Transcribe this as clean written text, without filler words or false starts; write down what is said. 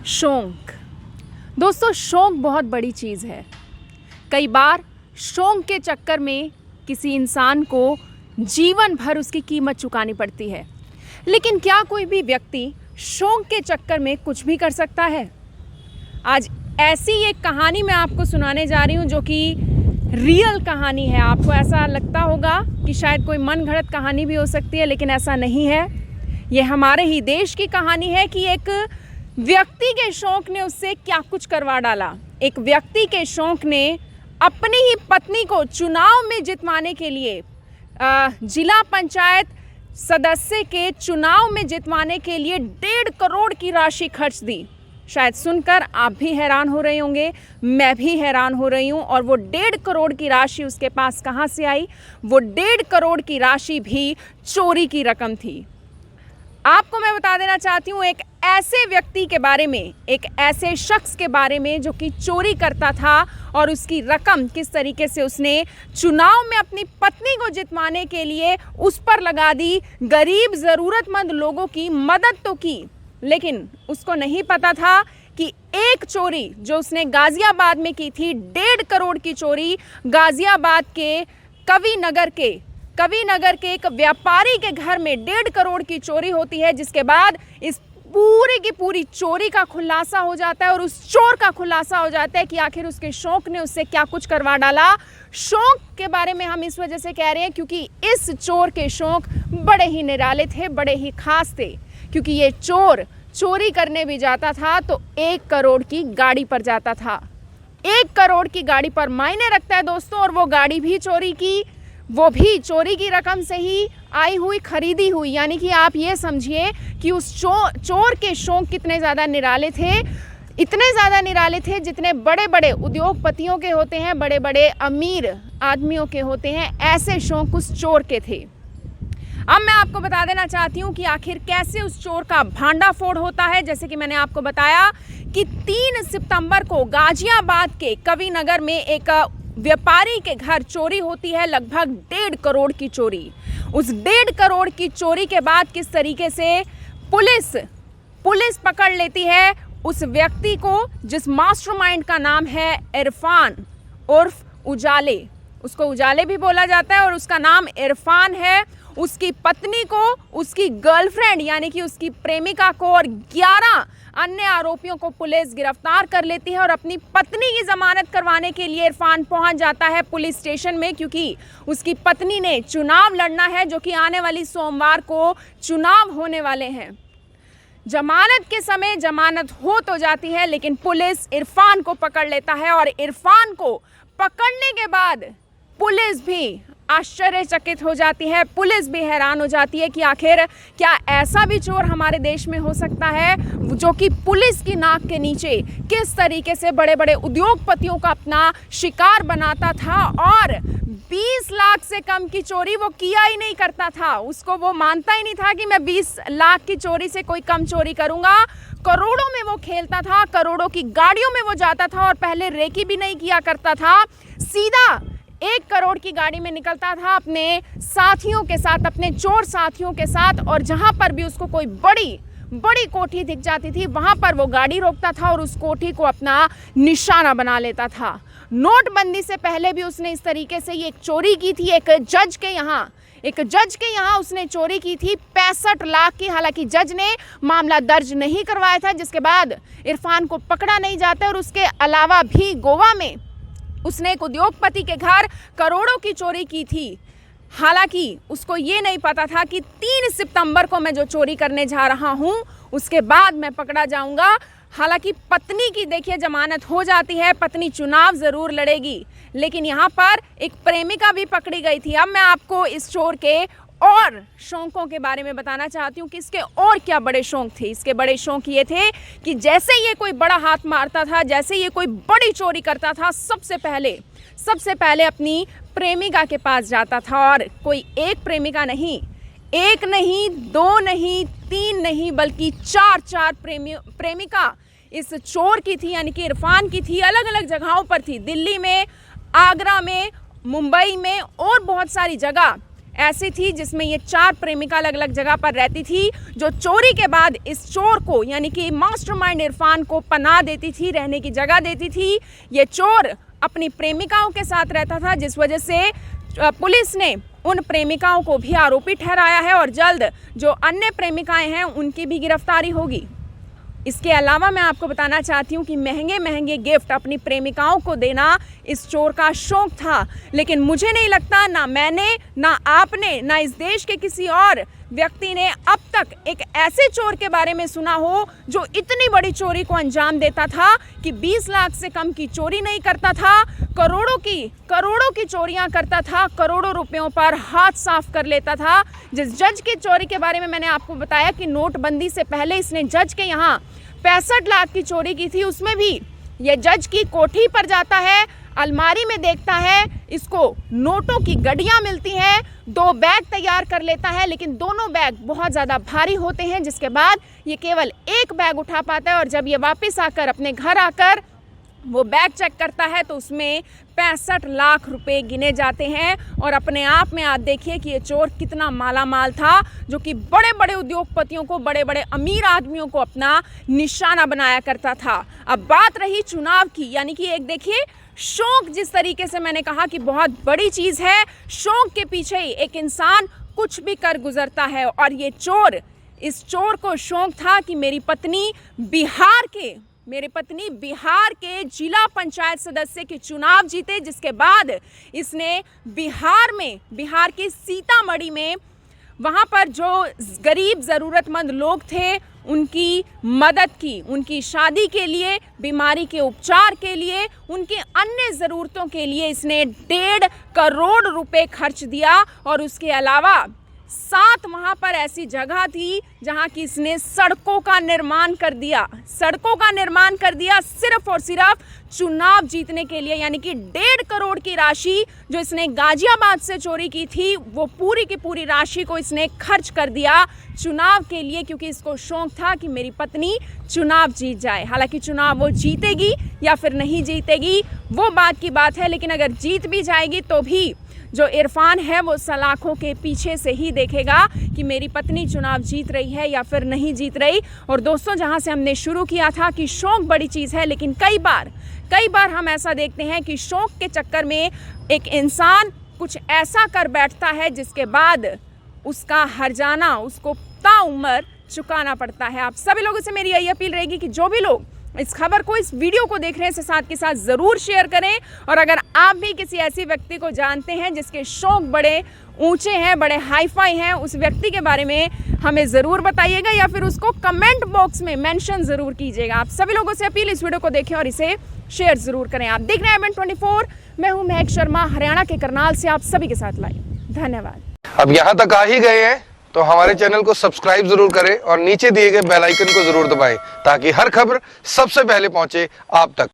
शौक। दोस्तों, शौक बहुत बड़ी चीज़ है। कई बार शौक के चक्कर में किसी इंसान को जीवन भर उसकी कीमत चुकानी पड़ती है। लेकिन क्या कोई भी व्यक्ति शौक के चक्कर में कुछ भी कर सकता है? आज ऐसी एक कहानी मैं आपको सुनाने जा रही हूँ जो कि रियल कहानी है। आपको ऐसा लगता होगा कि शायद कोई मन घड़त कहानी भी हो सकती है, लेकिन ऐसा नहीं है। ये हमारे ही देश की कहानी है कि एक व्यक्ति के शौक ने उससे क्या कुछ करवा डाला। एक व्यक्ति के शौक ने अपनी ही पत्नी को चुनाव में जितवाने के लिए जिला पंचायत सदस्य के चुनाव में जितवाने के लिए 1.5 करोड़ की राशि खर्च दी। शायद सुनकर आप भी हैरान हो रहे होंगे, मैं भी हैरान हो रही हूँ। और वो 1.5 करोड़ की राशि उसके पास कहाँ से आई? वो 1.5 करोड़ की राशि भी चोरी की रकम थी। आपको मैं बता देना चाहती हूँ एक ऐसे व्यक्ति के बारे में, एक ऐसे शख्स के बारे में जो कि चोरी करता था और उसकी रकम किस तरीके से उसने चुनाव में अपनी पत्नी को जितवाने के लिए उस पर लगा दी। गरीब ज़रूरतमंद लोगों की मदद तो की, लेकिन उसको नहीं पता था कि एक चोरी जो उसने गाज़ियाबाद में की थी, 1.5 करोड़ की चोरी, गाज़ियाबाद के कवि नगर के एक व्यापारी के घर में 1.5 करोड़ की चोरी होती है। जिसके बाद इस पूरी की पूरी चोरी का खुलासा हो जाता है और उस चोर का खुलासा हो जाता है कि आखिर उसके शौक ने उससे क्या कुछ करवा डाला। शौक के बारे में हम इस वजह से कह रहे हैं क्योंकि इस चोर के शौक बड़े ही निराले थे, बड़े ही खास थे। क्योंकि ये चोर चोरी करने भी जाता था तो 1 करोड़ की गाड़ी पर जाता था। 1 करोड़ की गाड़ी पर मायने रखता है दोस्तों। और वो गाड़ी भी चोरी की, वो भी चोरी की रकम से ही आई हुई, खरीदी हुई। यानी कि आप ये समझिए कि उस चोर के शौक कितने ज़्यादा निराले थे। इतने ज़्यादा निराले थे जितने बड़े बड़े उद्योगपतियों के होते हैं, बड़े बड़े अमीर आदमियों के होते हैं, ऐसे शौक उस चोर के थे। अब मैं आपको बता देना चाहती हूँ कि आखिर कैसे उस चोर का भांडाफोड़ होता है। जैसे कि मैंने आपको बताया कि 3 सितंबर को गाजियाबाद के कवि नगर में एक व्यापारी के घर चोरी होती है, लगभग 1.5 करोड़ की चोरी। उस 1.5 करोड़ की चोरी के बाद किस तरीके से पुलिस पकड़ लेती है उस व्यक्ति को, जिस मास्टरमाइंड का नाम है इरफान उर्फ उजाले। उसको उजाले भी बोला जाता है और उसका नाम इरफान है। उसकी पत्नी को, उसकी गर्लफ्रेंड यानी कि उसकी प्रेमिका को और 11 अन्य आरोपियों को पुलिस गिरफ्तार कर लेती है। और अपनी पत्नी की जमानत करवाने के लिए इरफान पहुंच जाता है पुलिस स्टेशन में, क्योंकि उसकी पत्नी ने चुनाव लड़ना है, जो कि आने वाली सोमवार को चुनाव होने वाले हैं। जमानत के समय जमानत हो तो जाती है, लेकिन पुलिस इरफान को पकड़ लेता है। और इरफान को पकड़ने के बाद पुलिस भी आश्चर्यचकित हो जाती है, पुलिस भी हैरान हो जाती है कि आखिर क्या ऐसा भी चोर हमारे देश में हो सकता है जो कि पुलिस की नाक के नीचे किस तरीके से बड़े बड़े उद्योगपतियों का अपना शिकार बनाता था। और 20 लाख से कम की चोरी वो किया ही नहीं करता था। उसको वो मानता ही नहीं था कि मैं 20 लाख की चोरी से कोई कम चोरी करूँगा। करोड़ों में वो खेलता था, करोड़ों की गाड़ियों में वो जाता था और पहले रेकी भी नहीं किया करता था, सीधा 1 करोड़ की गाड़ी में निकलता था अपने साथियों के साथ, अपने चोर साथियों के साथ। और जहां पर भी उसको कोई बड़ी कोठी दिख जाती थी, वहां पर वो गाड़ी रोकता था और उस कोठी को अपना निशाना बना लेता था। नोटबंदी से पहले भी उसने इस तरीके से ये एक चोरी की थी। एक जज के यहाँ उसने चोरी की थी 65 लाख की। हालांकि जज ने मामला दर्ज नहीं करवाया था, जिसके बाद इरफान को पकड़ा नहीं जाता। और उसके अलावा भी गोवा में उसने एक उद्योगपति के घर करोड़ों की चोरी की थी। हालांकि उसको ये नहीं पता था कि 3 सितंबर को मैं जो चोरी करने जा रहा हूँ उसके बाद मैं पकड़ा जाऊँगा। हालांकि पत्नी की देखिए जमानत हो जाती है, पत्नी चुनाव ज़रूर लड़ेगी, लेकिन यहाँ पर एक प्रेमिका भी पकड़ी गई थी। अब मैं आपको इस चोर के और शौकों के बारे में बताना चाहती हूँ कि इसके और क्या बड़े शौक थे। इसके बड़े शौक ये थे कि जैसे ये कोई बड़ा हाथ मारता था, जैसे ये कोई बड़ी चोरी करता था, सबसे पहले अपनी प्रेमिका के पास जाता था। और कोई एक प्रेमिका नहीं, 1 नहीं, 2 नहीं, 3 नहीं, बल्कि 4 प्रेमिका इस चोर की थी, यानी कि इरफान की थी। अलग अलग जगहों पर थी, दिल्ली में, आगरा में, मुंबई में और बहुत सारी जगह ऐसी थी जिसमें ये 4 प्रेमिका अलग अलग जगह पर रहती थी, जो चोरी के बाद इस चोर को यानी कि मास्टरमाइंड इरफान को पनाह देती थी, रहने की जगह देती थी। ये चोर अपनी प्रेमिकाओं के साथ रहता था, जिस वजह से पुलिस ने उन प्रेमिकाओं को भी आरोपी ठहराया है और जल्द जो अन्य प्रेमिकाएं हैं उनकी भी गिरफ्तारी होगी। इसके अलावा मैं आपको बताना चाहती हूँ कि महंगे महंगे गिफ्ट अपनी प्रेमिकाओं को देना इस चोर का शौक था, लेकिन मुझे नहीं लगता, ना मैंने, ना आपने, ना इस देश के किसी और व्यक्ति ने अब तक एक ऐसे चोर के बारे में सुना हो जो इतनी बड़ी चोरी को अंजाम देता था कि 20 लाख से कम की चोरी नहीं करता था, करोड़ों की चोरियां करता था, करोड़ों रुपयों पर हाथ साफ कर लेता था। जिस जज की चोरी के बारे में मैंने आपको बताया कि नोटबंदी से पहले इसने जज के यहाँ 65 लाख की चोरी की थी, उसमें भी ये जज की कोठी पर जाता है, अलमारी में देखता है, इसको नोटों की गड्डियां मिलती हैं, 2 बैग तैयार कर लेता है, लेकिन दोनों बैग बहुत ज़्यादा भारी होते हैं, जिसके बाद ये केवल 1 बैग उठा पाता है। और जब ये वापस आकर अपने घर आकर वो बैग चेक करता है तो उसमें 65 लाख रुपए गिने जाते हैं। और अपने आप में आप देखिए कि ये चोर कितना माला माल था, जो कि बड़े बड़े उद्योगपतियों को, बड़े बड़े अमीर आदमियों को अपना निशाना बनाया करता था। अब बात रही चुनाव की, यानी कि एक देखिए शौक, जिस तरीके से मैंने कहा कि बहुत बड़ी चीज़ है, शौक के पीछे ही एक इंसान कुछ भी कर गुजरता है। और ये चोर, इस चोर को शौक था कि मेरी पत्नी बिहार के जिला पंचायत सदस्य के चुनाव जीते, जिसके बाद इसने बिहार के सीतामढ़ी में वहाँ पर जो गरीब ज़रूरतमंद लोग थे उनकी मदद की, उनकी शादी के लिए, बीमारी के उपचार के लिए, उनके अन्य ज़रूरतों के लिए इसने 1.5 करोड़ रुपए खर्च दिया। और उसके अलावा 7 वहाँ पर ऐसी जगह थी जहाँ की इसने सड़कों का निर्माण कर दिया सिर्फ और सिर्फ चुनाव जीतने के लिए। यानी कि 1.5 करोड़ की राशि जो इसने गाजियाबाद से चोरी की थी, वो पूरी की पूरी राशि को इसने खर्च कर दिया चुनाव के लिए, क्योंकि इसको शौक था कि मेरी पत्नी चुनाव जीत जाए। हालांकि चुनाव वो जीतेगी या फिर नहीं जीतेगी वो बात की बात है, लेकिन अगर जीत भी जाएगी तो भी जो इरफान है वो सलाखों के पीछे से ही देखेगा कि मेरी पत्नी चुनाव जीत रही है या फिर नहीं जीत रही। और दोस्तों, जहां से हमने शुरू किया था कि शौक बड़ी चीज़ है, लेकिन कई बार हम ऐसा देखते हैं कि शौक के चक्कर में एक इंसान कुछ ऐसा कर बैठता है जिसके बाद उसका हर्जाना उसको ताउम्र चुकाना पड़ता है। आप सभी लोगों से मेरी यही अपील रहेगी कि जो भी लोग इस खबर को, इस वीडियो को देख रहे हैं, साथ के साथ ज़रूर शेयर करें। और अगर आप भी किसी ऐसी व्यक्ति को जानते हैं जिसके शौक बड़े ऊंचे हैं, बड़े हाईफाई हैं, उस व्यक्ति के बारे में हमें ज़रूर बताइएगा या फिर उसको कमेंट बॉक्स में मेंशन ज़रूर कीजिएगा। आप सभी लोगों से अपील, इस वीडियो को देखें और इसे शेयर ज़रूर करें। आप देख रहे हैं IBN24, मैं हूँ महक शर्मा, हरियाणा के करनाल से आप सभी के साथ लाइव। धन्यवाद। अब यहाँ तक आ ही गए हैं तो हमारे चैनल को सब्सक्राइब जरूर करें और नीचे दिए गए बेल आइकन को जरूर दबाएं ताकि हर खबर सबसे पहले पहुंचे आप तक।